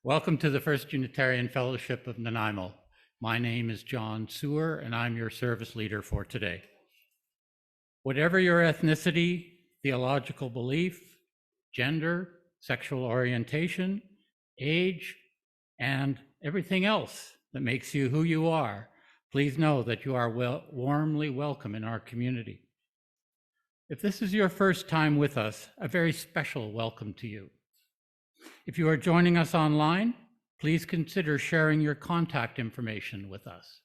Welcome to the First Unitarian Fellowship of Nanaimo. My name is John Sewer, and I'm your service leader for today. Whatever your ethnicity, theological belief, gender, sexual orientation, age, and everything else that makes you who you are, please know that you are warmly welcome in our community. If this is your first time with us, a very special welcome to you. If you are joining us online, please consider sharing your contact information with us.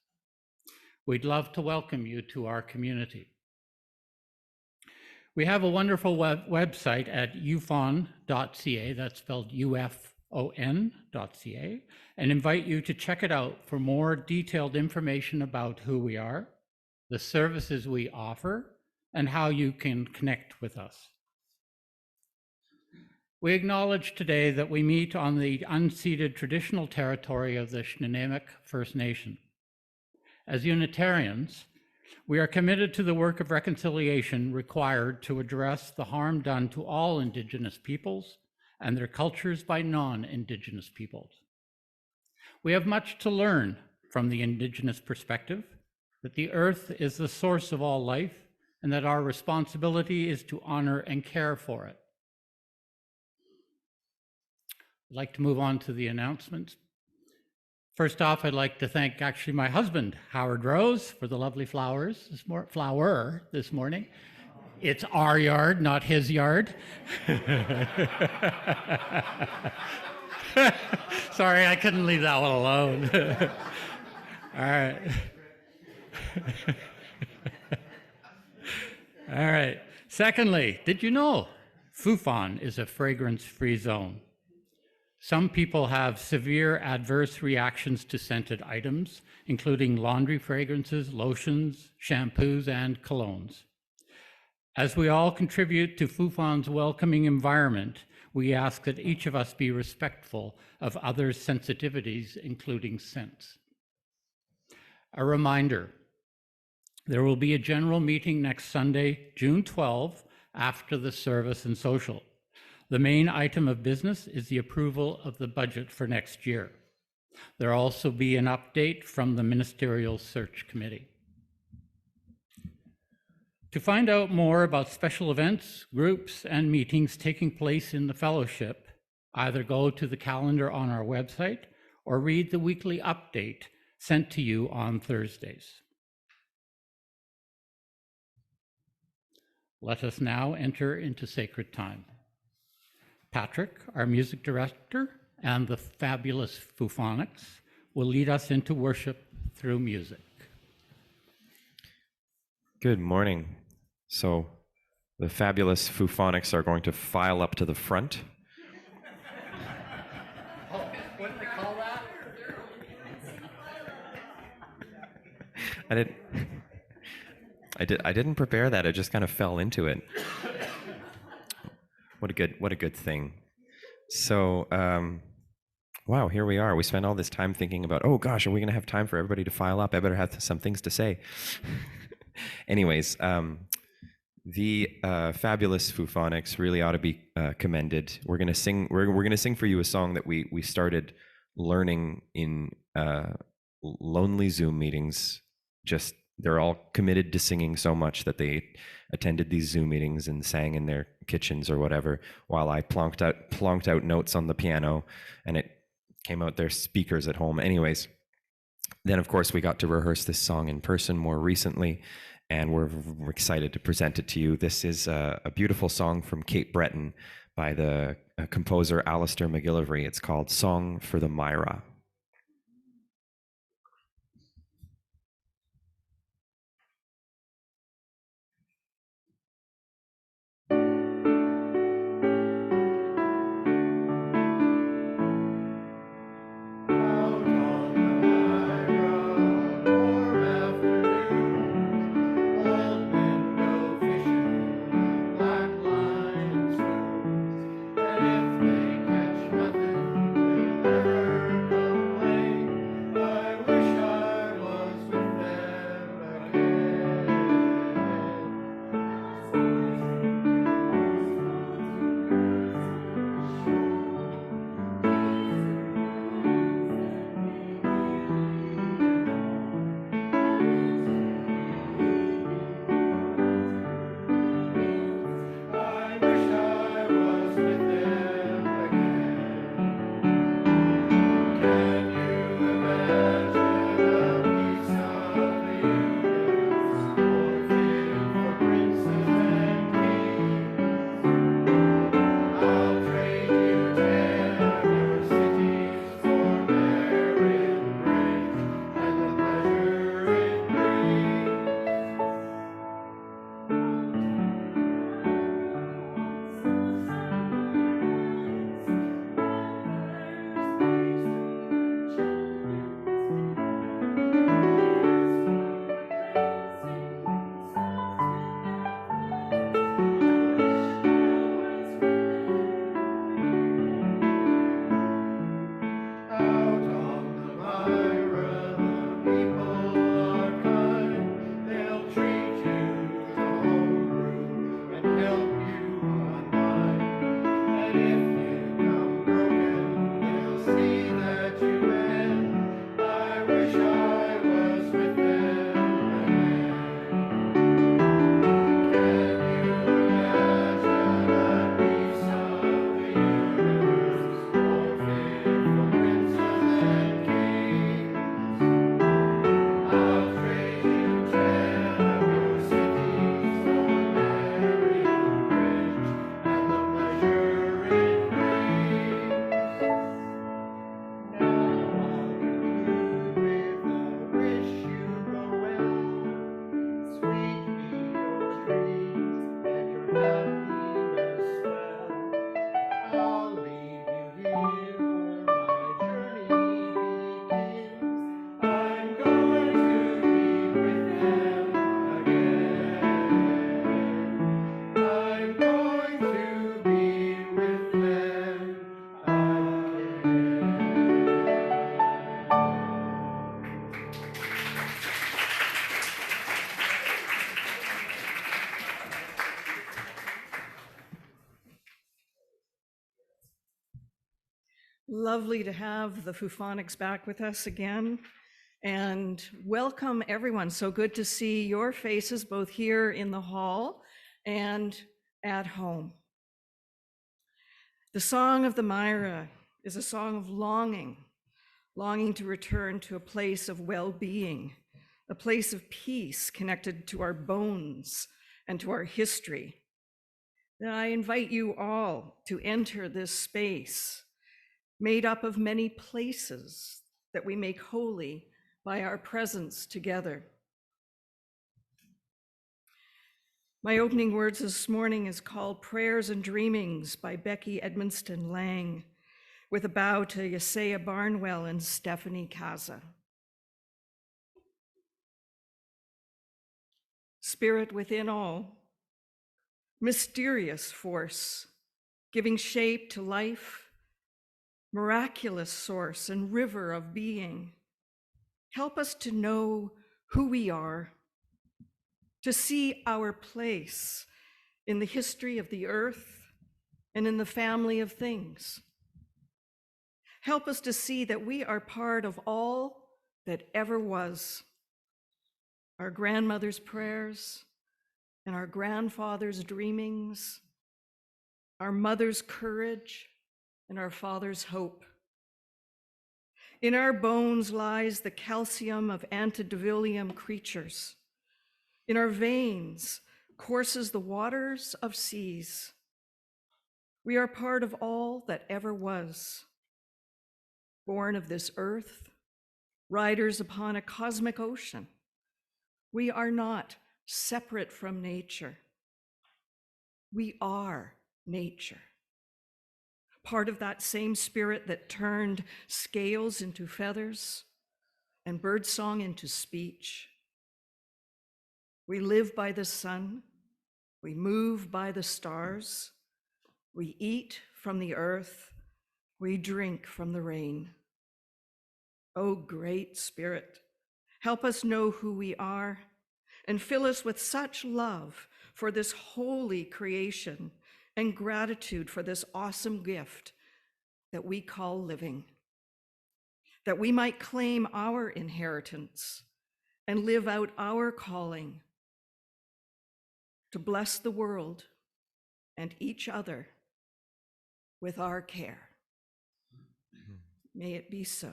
We'd love to welcome you to our community. We have a wonderful website at ufon.ca, that's spelled UFON.ca, and invite you to check it out for more detailed information about who we are, the services we offer, and how you can connect with us. We acknowledge today that we meet on the unceded traditional territory of the Snuneymuxw First Nation. As Unitarians, we are committed to the work of reconciliation required to address the harm done to all Indigenous peoples and their cultures by non-Indigenous peoples. We have much to learn from the Indigenous perspective, that the earth is the source of all life and that our responsibility is to honor and care for it. I'd like to move on to the announcements. First off, I'd like to thank actually my husband, Howard Rose, for the lovely flower this morning. It's our yard, not his yard. Sorry, I couldn't leave that one alone. All right. All right. Secondly, did you know Fufon is a fragrance-free zone? Some people have severe adverse reactions to scented items, including laundry fragrances, lotions, shampoos, and colognes. As we all contribute to Fufon's welcoming environment, we ask that each of us be respectful of others' sensitivities, including scents. A reminder, there will be a general meeting next Sunday, June 12, after the service and social. The main item of business is the approval of the budget for next year. There will also be an update from the Ministerial Search Committee. To find out more about special events, groups, and meetings taking place in the fellowship, either go to the calendar on our website or read the weekly update sent to you on Thursdays. Let us now enter into sacred time. Patrick, our music director, and the fabulous Fufonics will lead us into worship through music. Good morning. So the fabulous Fufonics are going to file up to the front. Oh, what do they call that? I didn't prepare that. I just kind of fell into it. What a good thing. So, wow, here we are. We spent all this time thinking about, oh gosh, are we going to have time for everybody to file up? I better have some things to say. Anyways, the fabulous Fufonics really ought to be commended. We're going to sing. We're going to sing for you a song that we started learning in lonely Zoom meetings. Just they're all committed to singing so much that they attended these Zoom meetings and sang in their kitchens or whatever, while I plonked out notes on the piano, and it came out their speakers at home. Anyways, then of course we got to rehearse this song in person more recently, and we're excited to present it to you. This is a beautiful song from Cape Breton by the composer Alistair McGillivray. It's called Song for the Myra. If they catch nothing, they'll never go Lovely to have the Fufonics back with us again, and welcome everyone. So good to see your faces both here in the hall and at home. The Song of the Myra is a song of longing to return to a place of well-being, a place of peace connected to our bones and to our history. And I invite you all to enter this space made up of many places that we make holy by our presence together. My opening words this morning is called Prayers and Dreamings by Becky Edmonston Lang, with a bow to Yesaya Barnwell and Stephanie Kaza. Spirit within all, mysterious force, giving shape to life, miraculous source and river of being, help us to know who we are, to see our place in the history of the earth and in the family of things. Help us to see that we are part of all that ever was, our grandmother's prayers and our grandfather's dreamings, our mother's courage and our father's hope. In our bones lies the calcium of antediluvian creatures. In our veins courses the waters of seas. We are part of all that ever was. Born of this earth, riders upon a cosmic ocean. We are not separate from nature. We are nature. Part of that same spirit that turned scales into feathers and birdsong into speech. We live by the sun, we move by the stars, we eat from the earth, we drink from the rain. Oh, great Spirit, help us know who we are and fill us with such love for this holy creation and gratitude for this awesome gift that we call living, that we might claim our inheritance and live out our calling to bless the world and each other with our care. May it be so.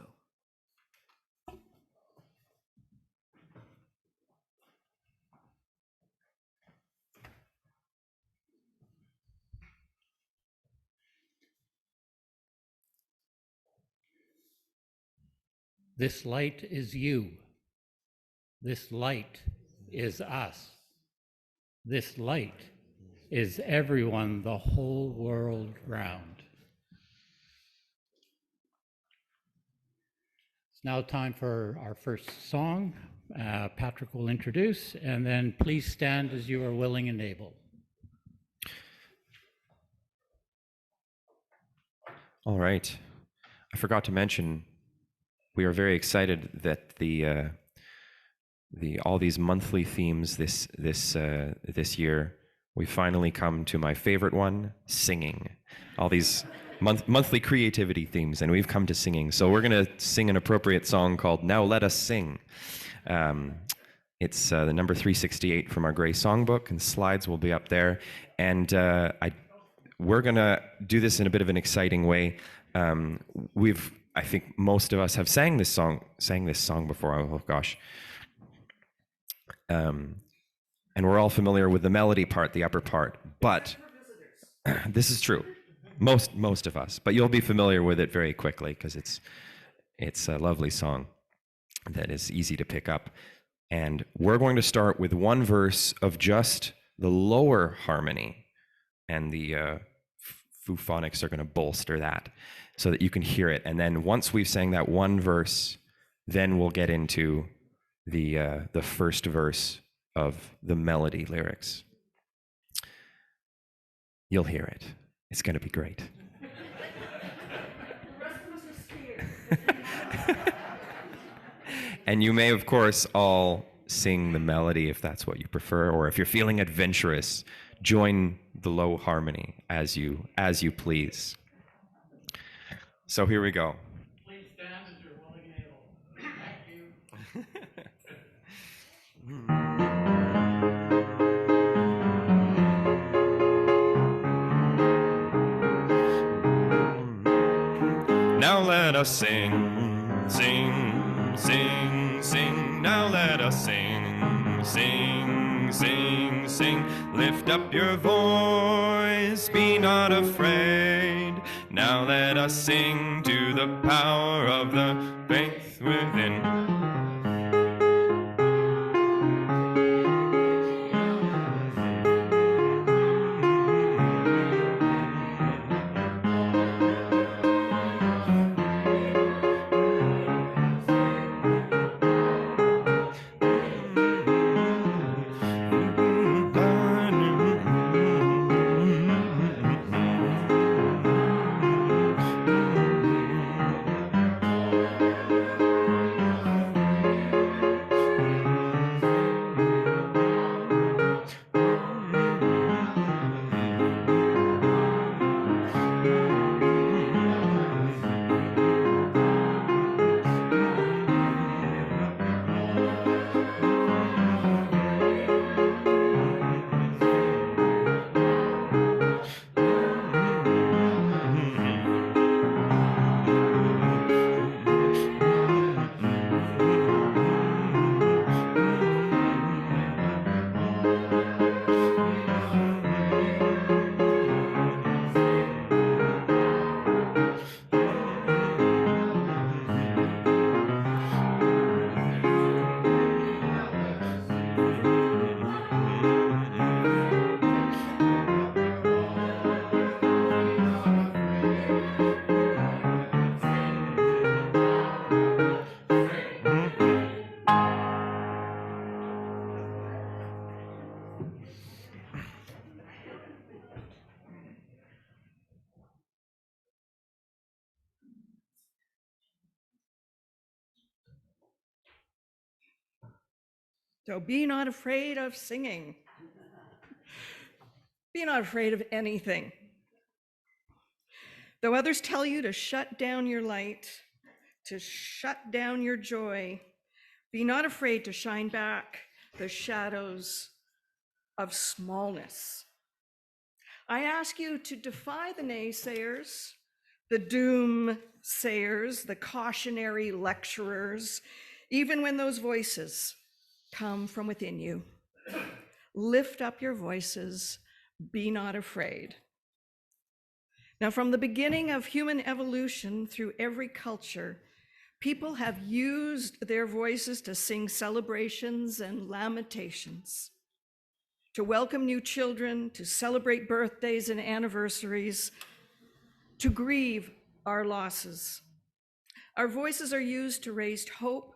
This light is you. This light is us. This light is everyone, the whole world round. It's now time for our first song. Patrick will introduce, and then please stand as you are willing and able. All right. I forgot to mention, we are very excited that all these monthly themes this year we finally come to my favorite one, singing. All these monthly creativity themes, and we've come to singing. So we're going to sing an appropriate song called Now Let Us Sing. It's the number 368 from our Gray Songbook, and slides will be up there. And we're going to do this in a bit of an exciting way. I think most of us have sang this song before. Oh gosh. And we're all familiar with the melody part, the upper part. But this is true. Most of us. But you'll be familiar with it very quickly because it's a lovely song that is easy to pick up. And we're going to start with one verse of just the lower harmony, and the phonics are going to bolster that so that you can hear it. And then once we've sang that one verse, then we'll get into the first verse of the melody lyrics. You'll hear it. It's going to be great. And you may, of course, all sing the melody if that's what you prefer, or if you're feeling adventurous, join the low harmony as you please. So here we go. Please stand as you're willing and able. Thank you. Now let us sing, sing, sing, sing. Now let us sing, sing, sing, sing. Lift up your voice, be not afraid. Now let us sing to the power of the faith within. So be not afraid of singing. Be not afraid of anything. Though others tell you to shut down your light, to shut down your joy, be not afraid to shine back the shadows of smallness. I ask you to defy the naysayers, the doomsayers, the cautionary lecturers, even when those voices come from within you. Lift up your voices, be not afraid. Now, from the beginning of human evolution through every culture, people have used their voices to sing celebrations and lamentations, to welcome new children, to celebrate birthdays and anniversaries, to grieve our losses. Our voices are used to raise hope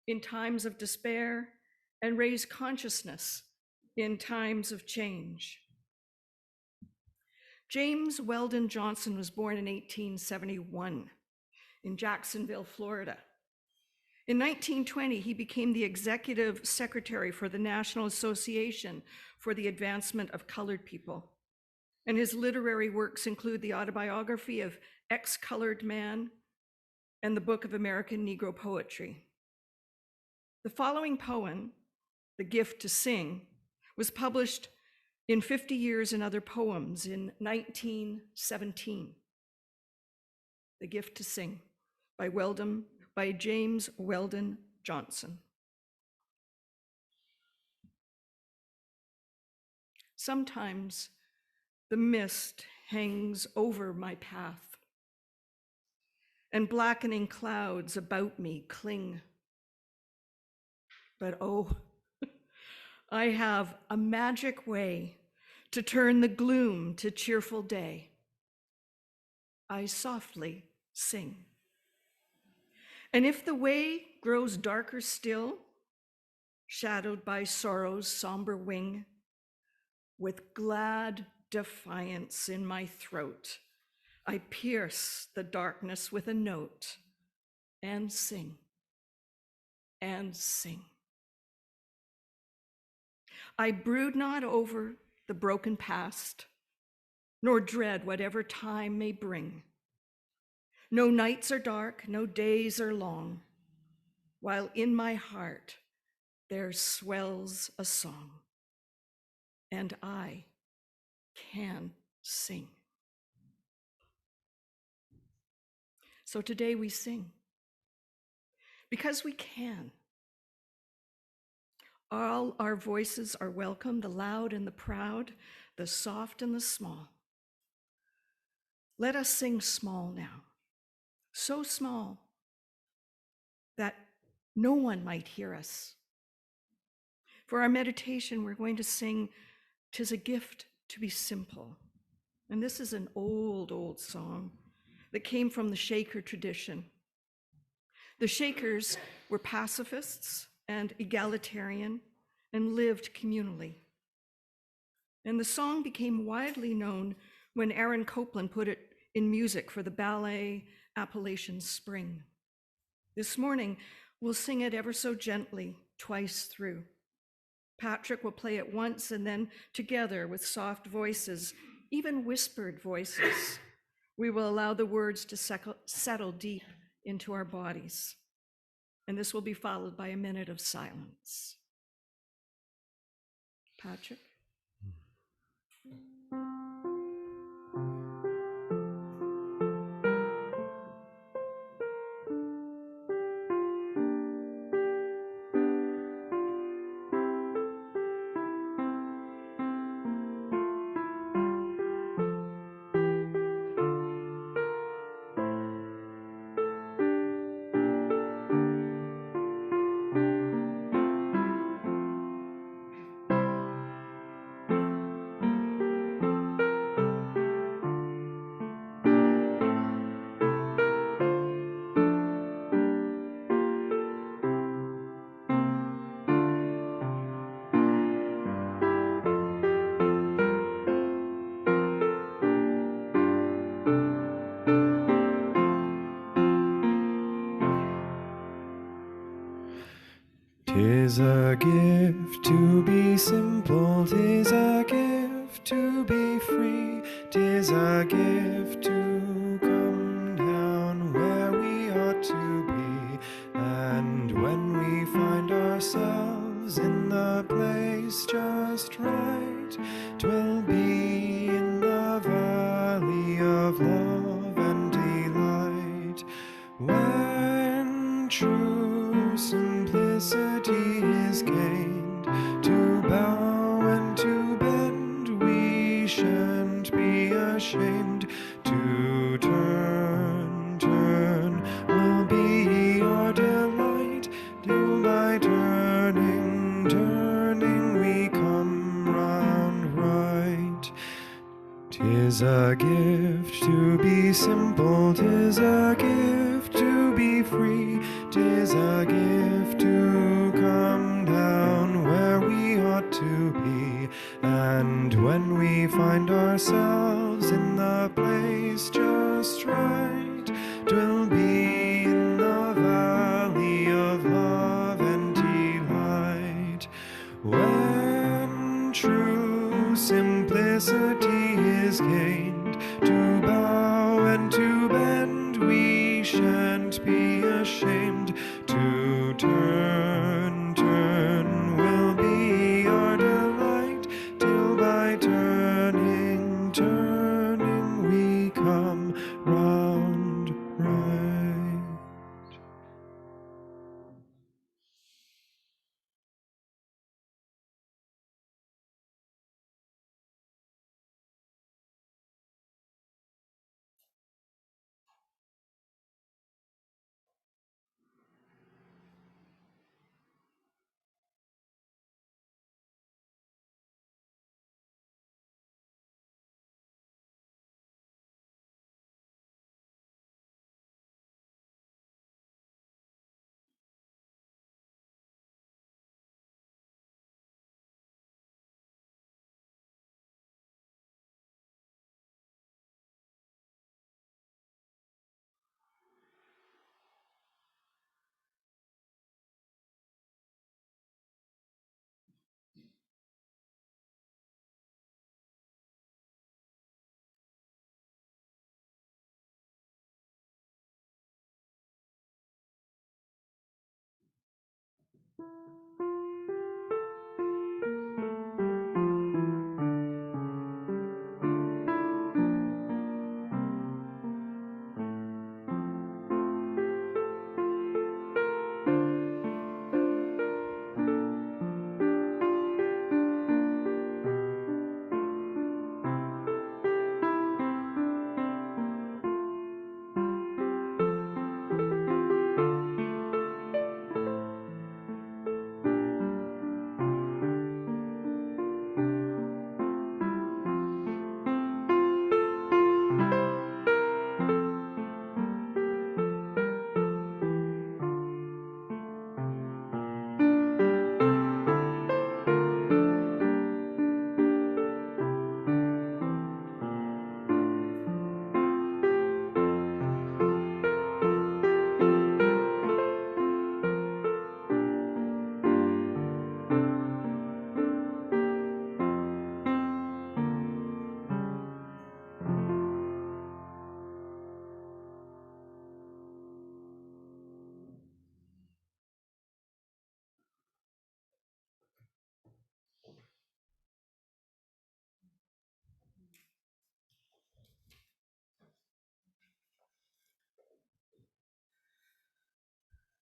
in times of despair and raise consciousness in times of change. James Weldon Johnson was born in 1871 in Jacksonville, Florida. In 1920, he became the executive secretary for the National Association for the Advancement of Colored People. And his literary works include the autobiography of Ex-Colored Man and the Book of American Negro Poetry. The following poem, The Gift to Sing, was published in 50 Years and Other Poems in 1917. The Gift to Sing by James Weldon Johnson. Sometimes the mist hangs over my path, and blackening clouds about me cling. But oh, I have a magic way to turn the gloom to cheerful day. I softly sing. And if the way grows darker still, shadowed by sorrow's somber wing, with glad defiance in my throat, I pierce the darkness with a note and sing and sing. I brood not over the broken past, nor dread whatever time may bring. No nights are dark, no days are long, while in my heart there swells a song, and I can sing. So today we sing because we can. All our voices are welcome, the loud and the proud, the soft and the small. Let us sing small now, so small that no one might hear us. For our meditation, we're going to sing, "'Tis a Gift to Be Simple." And this is an old, old song that came from the Shaker tradition. The Shakers were pacifists and egalitarian and lived communally. And the song became widely known when Aaron Copland put it in music for the ballet Appalachian Spring. This morning, we'll sing it ever so gently, twice through. Patrick will play it once, and then together with soft voices, even whispered voices, we will allow the words to settle deep into our bodies. And this will be followed by a minute of silence. Patrick? 'Tis a gift to be simple, 'tis a gift to be free, 'tis a gift to come down where we ought to be. And when we find ourselves in the place just right, 'twill be in the valley of love and delight, when true simplicity is gained. To bow and to bend, we shan't be ashamed. To turn will be our delight, till by turning we come round right. 'Tis a gift to be simple, 'tis a gift to be free, 'tis a gift to come down where we ought to be. And when we find ourselves in the place just right, 'twill be in the valley of is gained. To bow and to bend, we shan't be ashamed. To turn, turn will be our delight, till by turning, turning we come round right.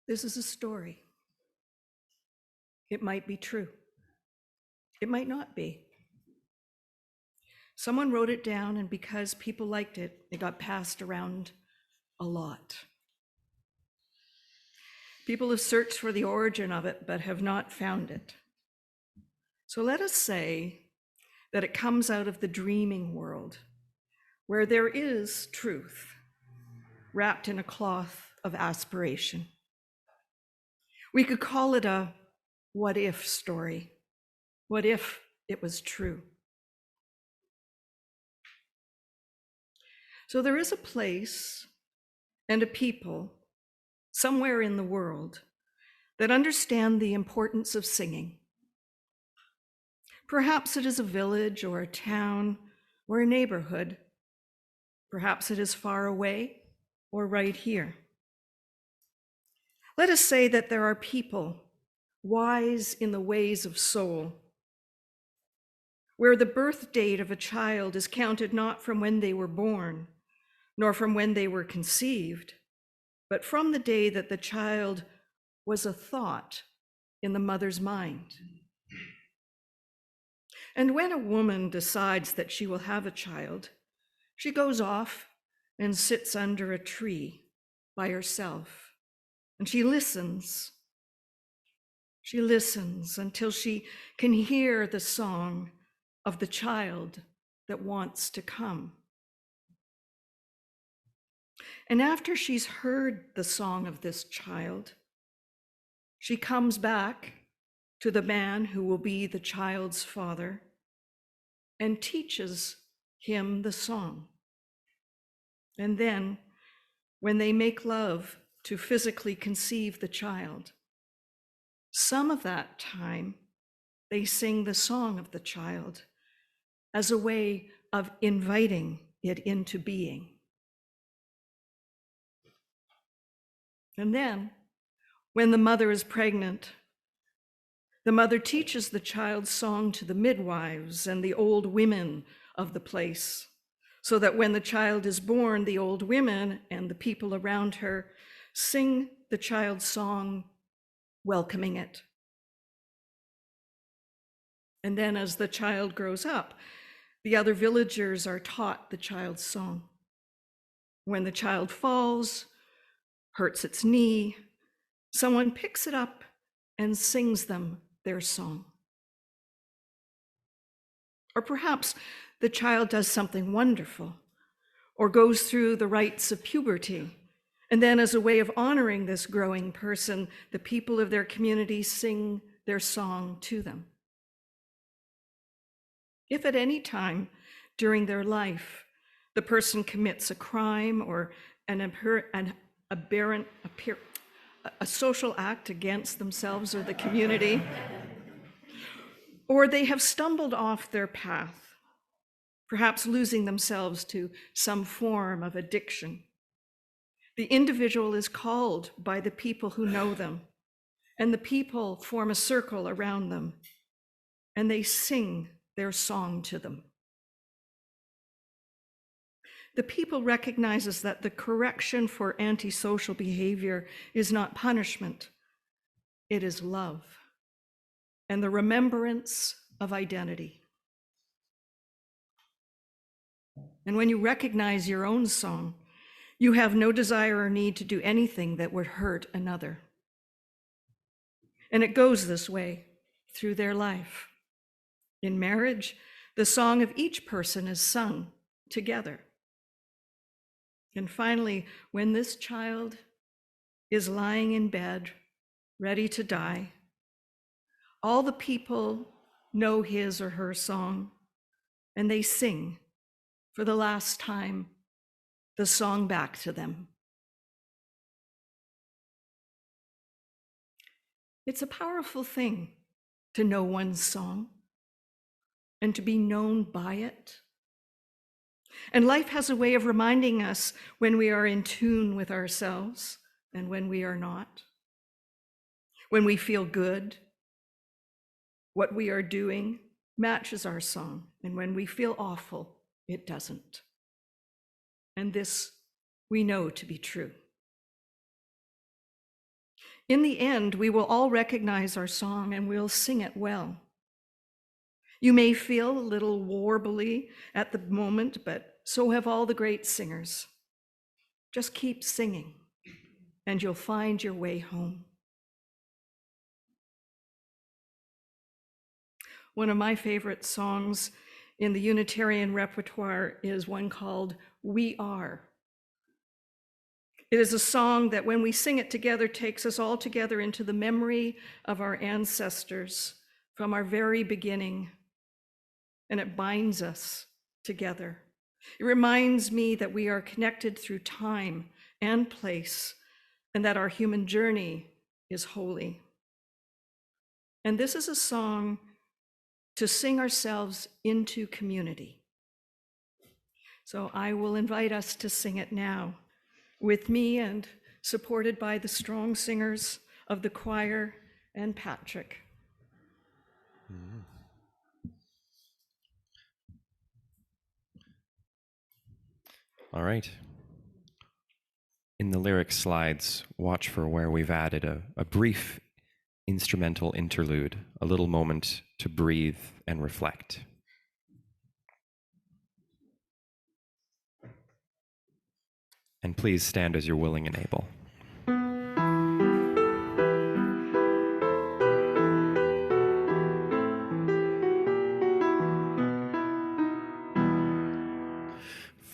This is a story. It might be true. It might not be. Someone wrote it down, and because people liked it, it got passed around a lot. People have searched for the origin of it, but have not found it. So let us say that it comes out of the dreaming world, where there is truth wrapped in a cloth of aspiration. We could call it a what if story. What if it was true? So there is a place and a people somewhere in the world that understand the importance of singing. Perhaps it is a village or a town or a neighborhood. Perhaps it is far away or right here. Let us say that there are people wise in the ways of soul, where the birth date of a child is counted not from when they were born, nor from when they were conceived, but from the day that the child was a thought in the mother's mind. And when a woman decides that she will have a child, she goes off and sits under a tree by herself, and she listens. She listens until she can hear the song of the child that wants to come. And after she's heard the song of this child, she comes back to the man who will be the child's father and teaches him the song. And then, when they make love to physically conceive the child, some of that time they sing the song of the child as a way of inviting it into being. And then, when the mother is pregnant, the mother teaches the child's song to the midwives and the old women of the place, so that when the child is born, the old women and the people around her sing the child's song, welcoming it. And then as the child grows up, the other villagers are taught the child's song. When the child falls, hurts its knee, someone picks it up and sings them their song. Or perhaps the child does something wonderful or goes through the rites of puberty. And then as a way of honoring this growing person, the people of their community sing their song to them. If at any time during their life, the person commits a crime or a social act against themselves or the community, or they have stumbled off their path, perhaps losing themselves to some form of addiction, the individual is called by the people who know them, and the people form a circle around them, and they sing their song to them. The people recognizes that the correction for antisocial behavior is not punishment, it is love and the remembrance of identity. And when you recognize your own song, you have no desire or need to do anything that would hurt another. And it goes this way through their life. In marriage, the song of each person is sung together. And finally, when this child is lying in bed, ready to die, all the people know his or her song, and they sing for the last time the song back to them. It's a powerful thing to know one's song and to be known by it. And life has a way of reminding us when we are in tune with ourselves and when we are not. When we feel good, what we are doing matches our song, and when we feel awful, it doesn't. And this we know to be true. In the end, we will all recognize our song and we'll sing it well. You may feel a little warbly at the moment, but so have all the great singers. Just keep singing and you'll find your way home. One of my favorite songs in the Unitarian repertoire is one called We Are. It is a song that when we sing it together takes us all together into the memory of our ancestors from our very beginning, and it binds us together. It reminds me that we are connected through time and place, and that our human journey is holy. And this is a song to sing ourselves into community. So I will invite us to sing it now with me and supported by the strong singers of the choir and Patrick. All right. In the lyric slides, watch for where we've added a brief instrumental interlude, a little moment to breathe and reflect. And please stand as you're willing and able.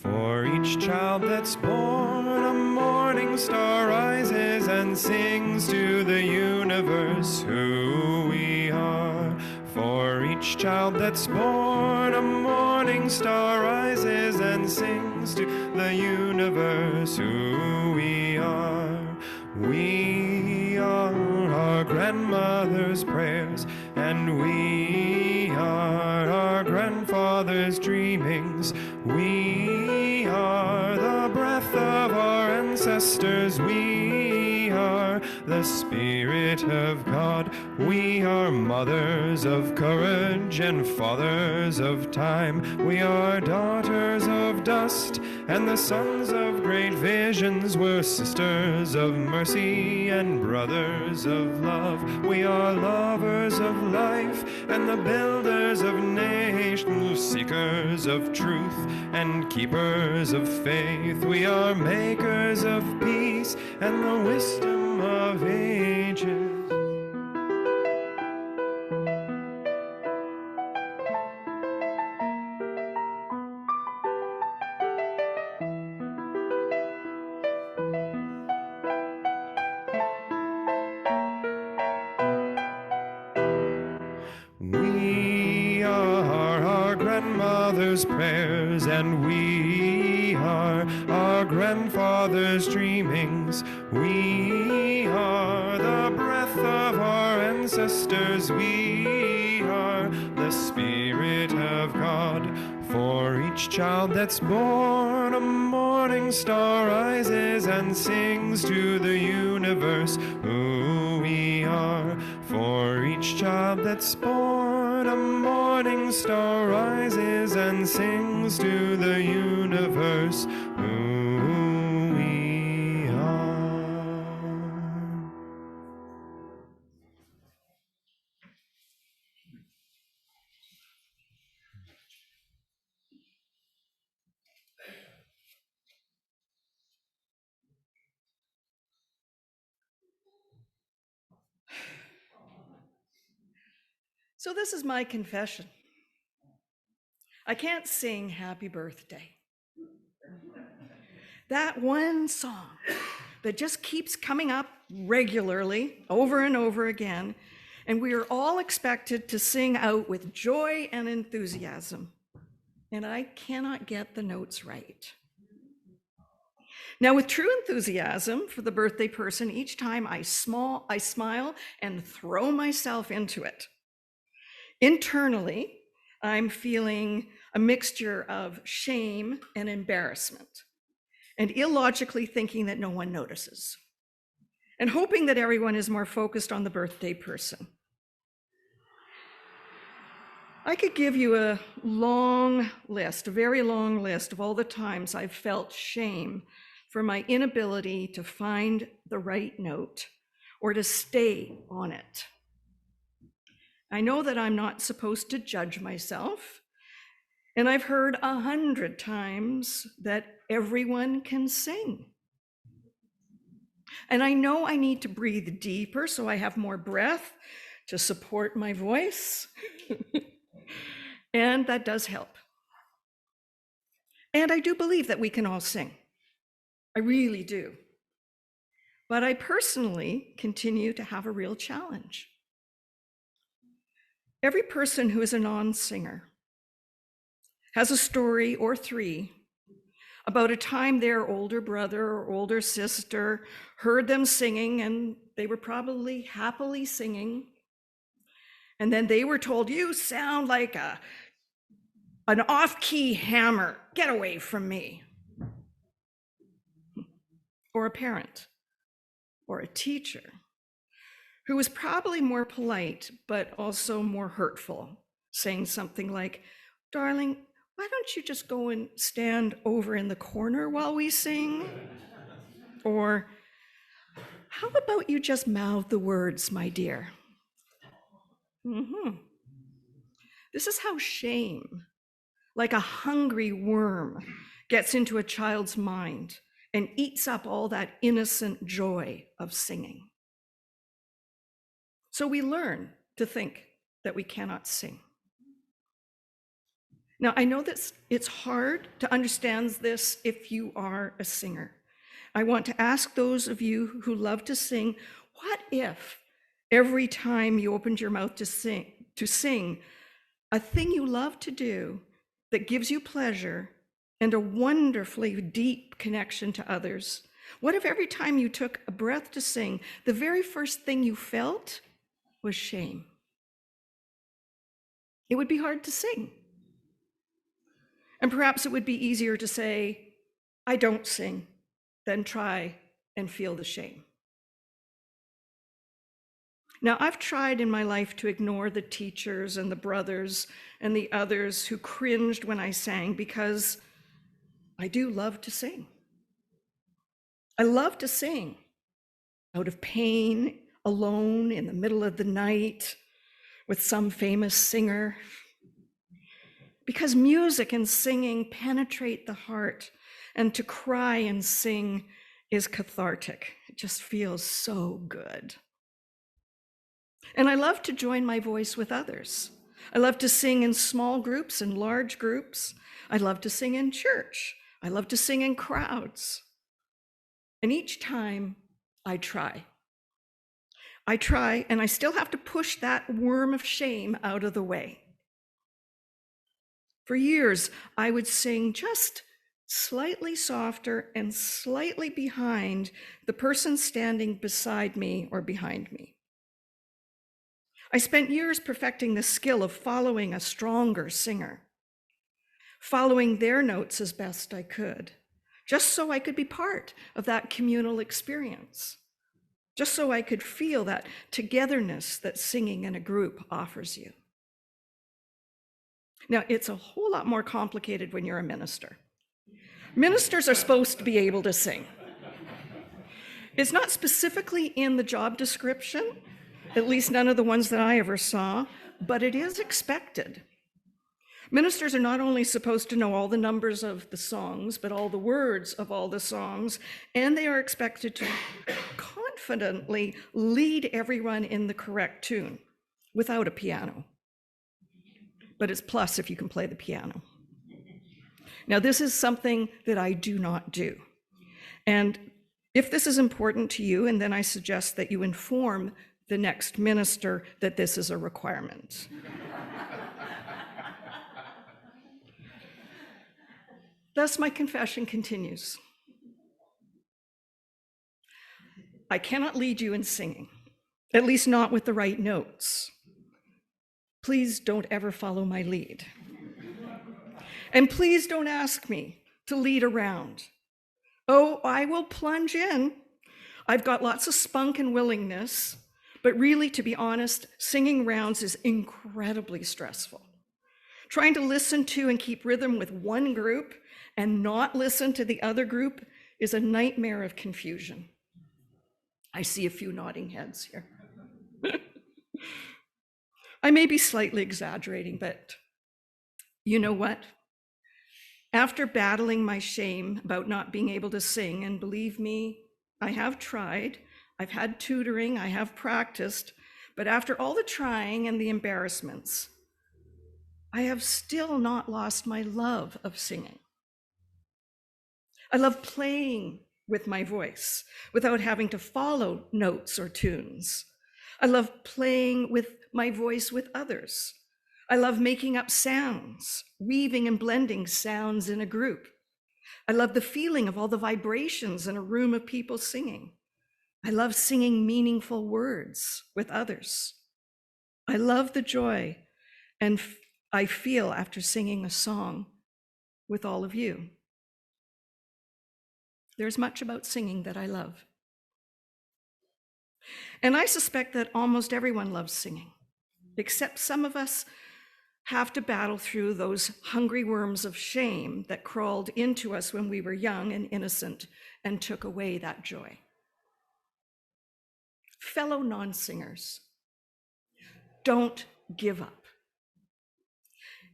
For each child that's born, a morning star rises and sings to the universe who we are. For each child that's born, a morning star rises and sings to the universe who we are. We are our grandmother's prayers, and we are our grandfather's dreaming. wings. We are the breath of our ancestors. We are the Spirit of God. We are mothers of courage and fathers of time. We are daughters of dust and the sons of great visions. We're sisters of mercy and brothers of love. We are lovers of life and the builders of nations, seekers of truth and keepers of faith. We are makers of peace and the wisdom of ages. We are our grandmother's prayers, and we are our grandfather's dreamings. We are the breath of our ancestors. We are the Spirit of God. For each child that's born, a morning star rises and sings to the universe who we are. For each child that's born, a morning star rises and sings to the universe who we are. So this is my confession. I can't sing Happy Birthday. That one song that just keeps coming up regularly over and over again, and we are all expected to sing out with joy and enthusiasm. And I cannot get the notes right. Now, with true enthusiasm for the birthday person, each time I smile and throw myself into it. Internally, I'm feeling a mixture of shame and embarrassment, and illogically thinking that no one notices, and hoping that everyone is more focused on the birthday person. I could give you a long list, a very long list of all the times I've felt shame for my inability to find the right note or to stay on it. I know that I'm not supposed to judge myself, and I've heard 100 times that everyone can sing. And I know I need to breathe deeper so I have more breath to support my voice, and that does help. And I do believe that we can all sing. I really do. But I personally continue to have a real challenge. Every person who is a non-singer has a story or three about a time their older brother or older sister heard them singing, and they were probably happily singing. And then they were told, "You sound like an off-key hammer. Get away from me." Or a parent or a teacher who was probably more polite, but also more hurtful, saying something like, "Darling, why don't you just go and stand over in the corner while we sing?" Or, "How about you just mouth the words, my dear?" This is how shame, like a hungry worm, gets into a child's mind and eats up all that innocent joy of singing. So we learn to think that we cannot sing. Now, I know that it's hard to understand this if you are a singer. I want to ask those of you who love to sing, what if every time you opened your mouth to sing, a thing you love to do that gives you pleasure and a wonderfully deep connection to others, what if every time you took a breath to sing, the very first thing you felt was shame? It would be hard to sing. And perhaps it would be easier to say, I don't sing, than try and feel the shame. Now, I've tried in my life to ignore the teachers and the brothers and the others who cringed when I sang, because I do love to sing. I love to sing out of pain, alone in the middle of the night with some famous singer, because music and singing penetrate the heart, and to cry and sing is cathartic. It just feels so good. And I love to join my voice with others. I love to sing in small groups and large groups. I love to sing in church. I love to sing in crowds. And each time I try, and I still have to push that worm of shame out of the way. For years, I would sing just slightly softer and slightly behind the person standing beside me or behind me. I spent years perfecting the skill of following a stronger singer, following their notes as best I could, just so I could be part of that communal experience, just so I could feel that togetherness that singing in a group offers you. Now, it's a whole lot more complicated when you're a minister. Ministers are supposed to be able to sing. It's not specifically in the job description, at least none of the ones that I ever saw, but it is expected. Ministers are not only supposed to know all the numbers of the songs, but all the words of all the songs, and they are expected to confidently lead everyone in the correct tune without a piano. But it's plus if you can play the piano. Now, this is something that I do not do. And if this is important to you, and then I suggest that you inform the next minister that this is a requirement. Thus, my confession continues. I cannot lead you in singing, at least not with the right notes. Please don't ever follow my lead. And please don't ask me to lead around. Oh, I will plunge in. I've got lots of spunk and willingness, but really, to be honest, singing rounds is incredibly stressful. Trying to listen to and keep rhythm with one group and not listen to the other group is a nightmare of confusion. I see a few nodding heads here. I may be slightly exaggerating, but you know what? After battling my shame about not being able to sing, and believe me, I have tried, I've had tutoring, I have practiced, but after all the trying and the embarrassments, I have still not lost my love of singing. I love playing with my voice without having to follow notes or tunes. I love playing with my voice with others. I love making up sounds, weaving and blending sounds in a group. I love the feeling of all the vibrations in a room of people singing. I love singing meaningful words with others. I love the joy and I feel after singing a song with all of you. There's much about singing that I love. And I suspect that almost everyone loves singing, except some of us have to battle through those hungry worms of shame that crawled into us when we were young and innocent and took away that joy. Fellow non-singers, don't give up.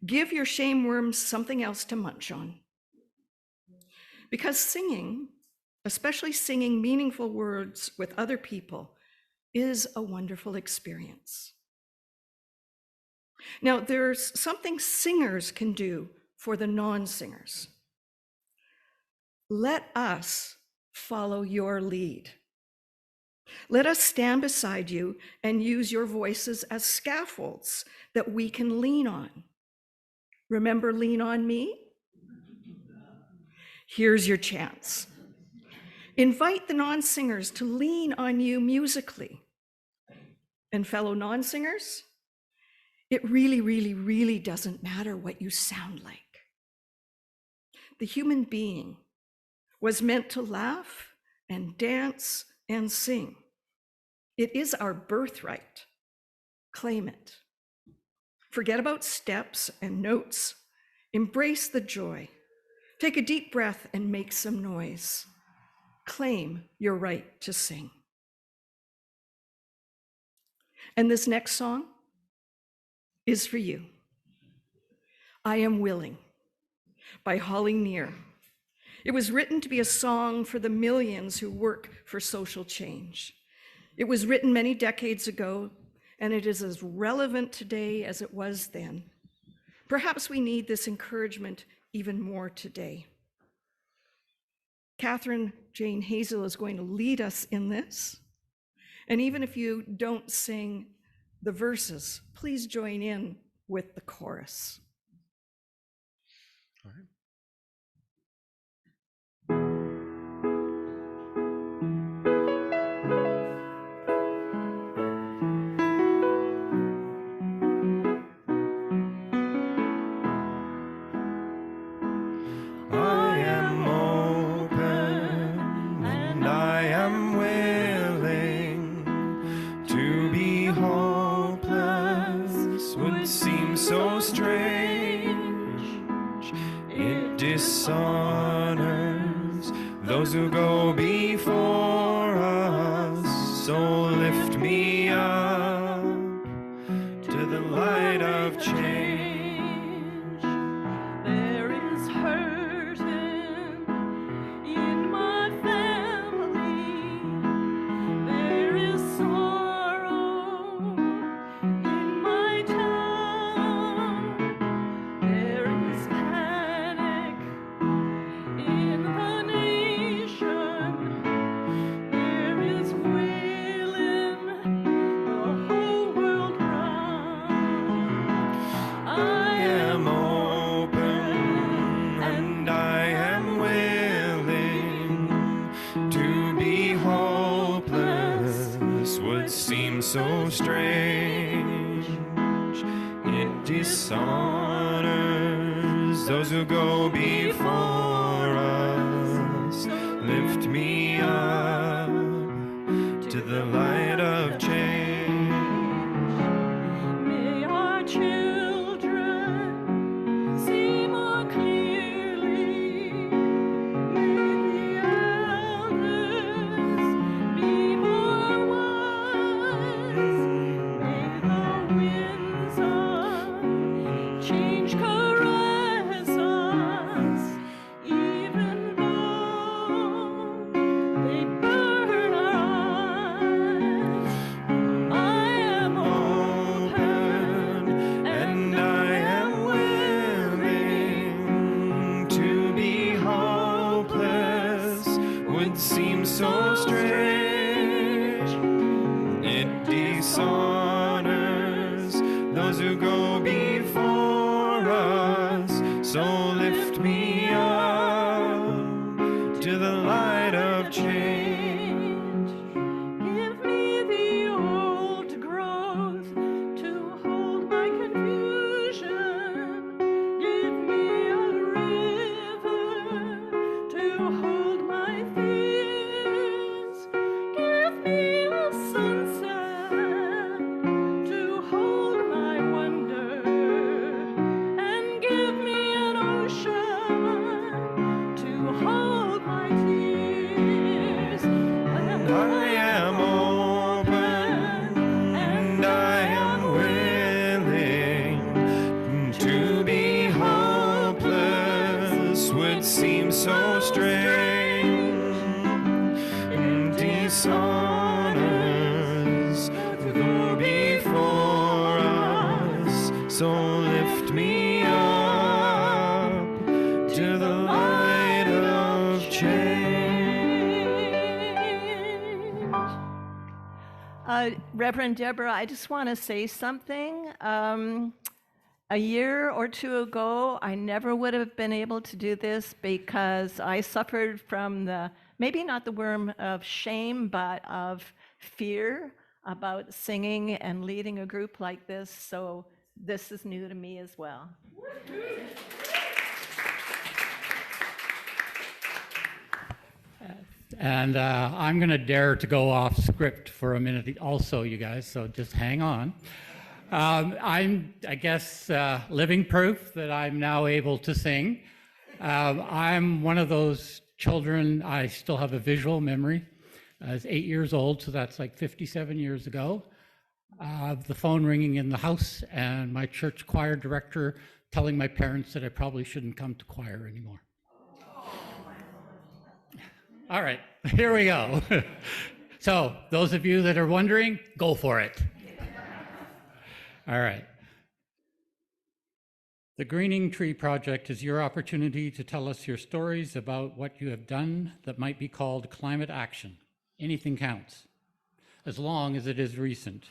Give your shame worms something else to munch on. Because singing, especially singing meaningful words with other people, is a wonderful experience. Now, there's something singers can do for the non-singers. Let us follow your lead. Let us stand beside you and use your voices as scaffolds that we can lean on. Remember, lean on me? Here's your chance. Invite the non-singers to lean on you musically. And fellow non-singers, it really, really, really doesn't matter what you sound like. The human being was meant to laugh and dance and sing. It is our birthright. Claim it. Forget about steps and notes. Embrace the joy. Take a deep breath and make some noise. Claim your right to sing. And this next song is for you. I Am Willing by Holly Near. It was written to be a song for the millions who work for social change. It was written many decades ago, and it is as relevant today as it was then. Perhaps we need this encouragement even more today. Catherine Jane Hazel is going to lead us in this. And even if you don't sing the verses, please join in with the chorus. All right. I am open and I am willing. To be hopeless would seem so strange. It dishonors those who go before us. So lift me up to the light of change. There is hurt in my family. There is sorrow in my town. There is panic in the nation. There is wailing the whole world round. I am open and I am willing. To be hopeless would seem so strange. It dishonors those who go before us. Lift me up to the light of change. May our children see more clearly. May the elders be more wise. May the winds of change caress us, even though they burn our eyes. I am open And I am willing. To be hopeless would seem so strange. It dishonors those who go before us. So lift me up to the light of change. Give me the old growth to hold my confusion. Give me a river to hold my fears. Give me a sunset to hold my wonder. And give me an ocean to hold my tears. I am open and I am willing. To be hopeless would seem so strange. And dishonors who go before us. So lift me up to the light of change. Reverend Debra, I just want to say something. A year or two ago, I never would have been able to do this because I suffered from maybe not the worm of shame, but of fear about singing and leading a group like this. So this is new to me as well. And I'm going to dare to go off script for a minute also, you guys, so just hang on. I guess, living proof that I'm now able to sing. I'm one of those children, I still have a visual memory. I was 8 years old, so that's like 57 years ago. The phone ringing in the house and my church choir director telling my parents that I probably shouldn't come to choir anymore. All right, here we go. So those of you that are wondering, go for it. All right. The Greening Tree Project is your opportunity to tell us your stories about what you have done that might be called climate action. Anything counts, as long as it is recent.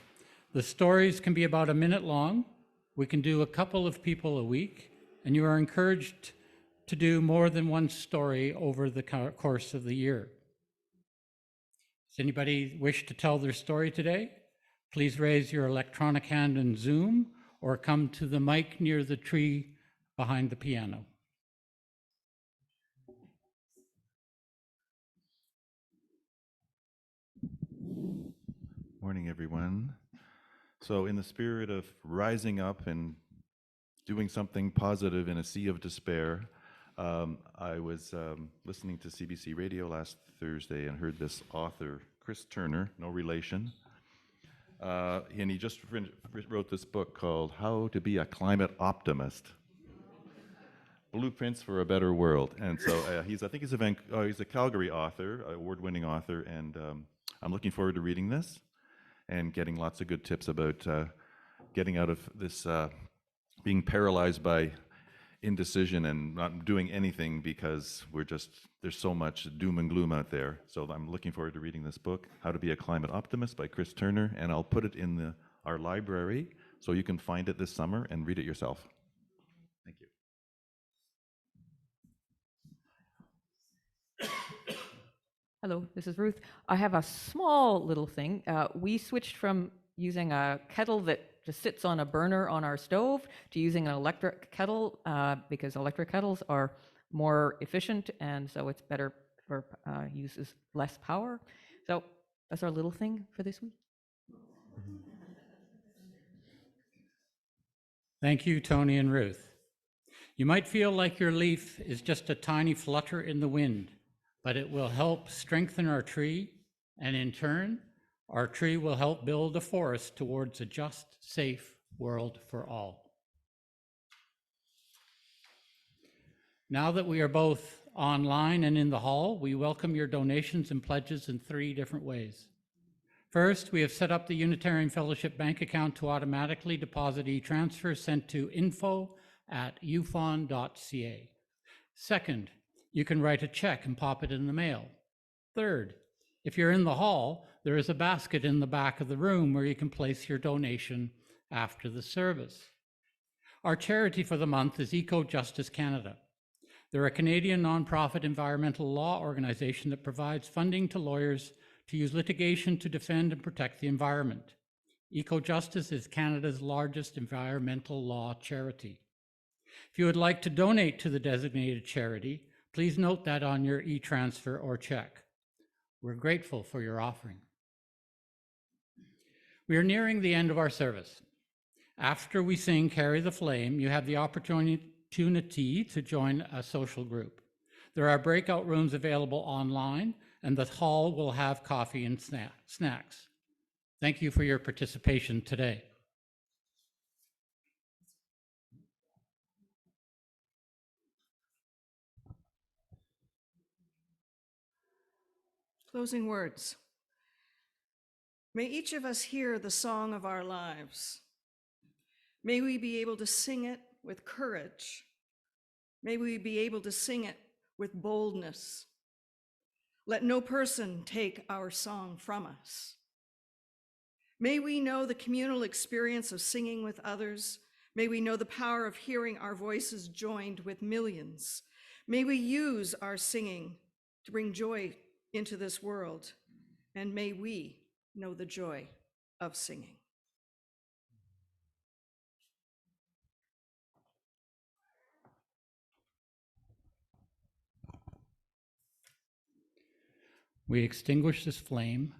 The stories can be about a minute long. We can do a couple of people a week, and you are encouraged to do more than one story over the course of the year. Does anybody wish to tell their story today? Please raise your electronic hand in Zoom or come to the mic near the tree behind the piano. Morning, everyone. So in the spirit of rising up and doing something positive in a sea of despair, I was listening to CBC Radio last Thursday and heard this author, Chris Turner, no relation, and he just wrote this book called How to Be a Climate Optimist, Blueprints for a Better World. And so I think he's a Calgary author, award-winning author, and I'm looking forward to reading this and getting lots of good tips about getting out of this being paralyzed by indecision and not doing anything because there's so much doom and gloom out there. So I'm looking forward to reading this book, How to Be a Climate Optimist by Chris Turner, and I'll put it in our library so you can find it this summer and read it yourself. Thank you. Hello, this is Ruth. I have a small little thing. We switched from using a kettle that just sits on a burner on our stove to using an electric kettle because electric kettles are more efficient, and so it's better for uses less power. So that's our little thing for this week. Thank you, Tony and Ruth. You might feel like your leaf is just a tiny flutter in the wind, but it will help strengthen our tree, and in turn, our tree will help build a forest towards a just, safe world for all. Now that we are both online and in the hall, we welcome your donations and pledges in 3 different ways. First, we have set up the Unitarian Fellowship bank account to automatically deposit e-transfers sent to info@ufon.ca. Second, you can write a check and pop it in the mail. Third, if you're in the hall, there is a basket in the back of the room where you can place your donation after the service. Our charity for the month is Eco Justice Canada. They're a Canadian nonprofit environmental law organization that provides funding to lawyers to use litigation to defend and protect the environment. Eco Justice is Canada's largest environmental law charity. If you would like to donate to the designated charity, please note that on your e-transfer or check. We're grateful for your offering. We are nearing the end of our service. After we sing Carry the Flame, you have the opportunity to join a social group. There are breakout rooms available online, and the hall will have coffee and snacks. Thank you for your participation today. Closing words. May each of us hear the song of our lives. May we be able to sing it with courage. May we be able to sing it with boldness. Let no person take our song from us. May we know the communal experience of singing with others. May we know the power of hearing our voices joined with millions. May we use our singing to bring joy into this world, and may we know the joy of singing. We extinguish this flame,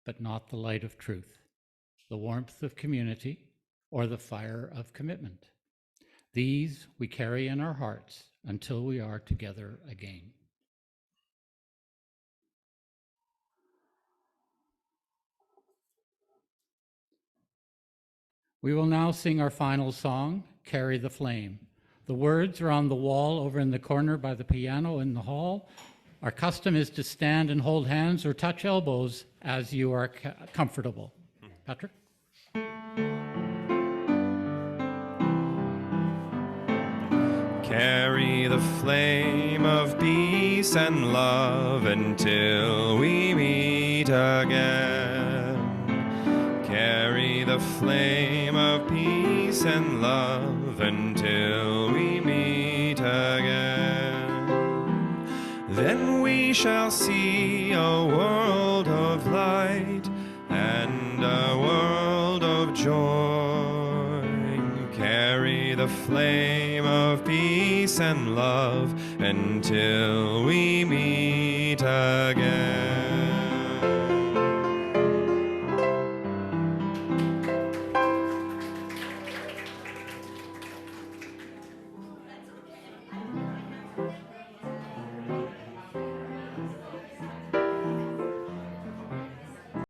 but not the light of truth, the warmth of community, or the fire of commitment. These we carry in our hearts until we are together again. We will now sing our final song, Carry the Flame. The words are on the wall over in the corner by the piano in the hall. Our custom is to stand and hold hands or touch elbows as you are comfortable. Patrick? Carry the flame of peace and love until we meet again. Carry the flame of peace and love until we meet again. Then we shall see a world of light and a world of joy. Carry the flame of peace and love until we meet again.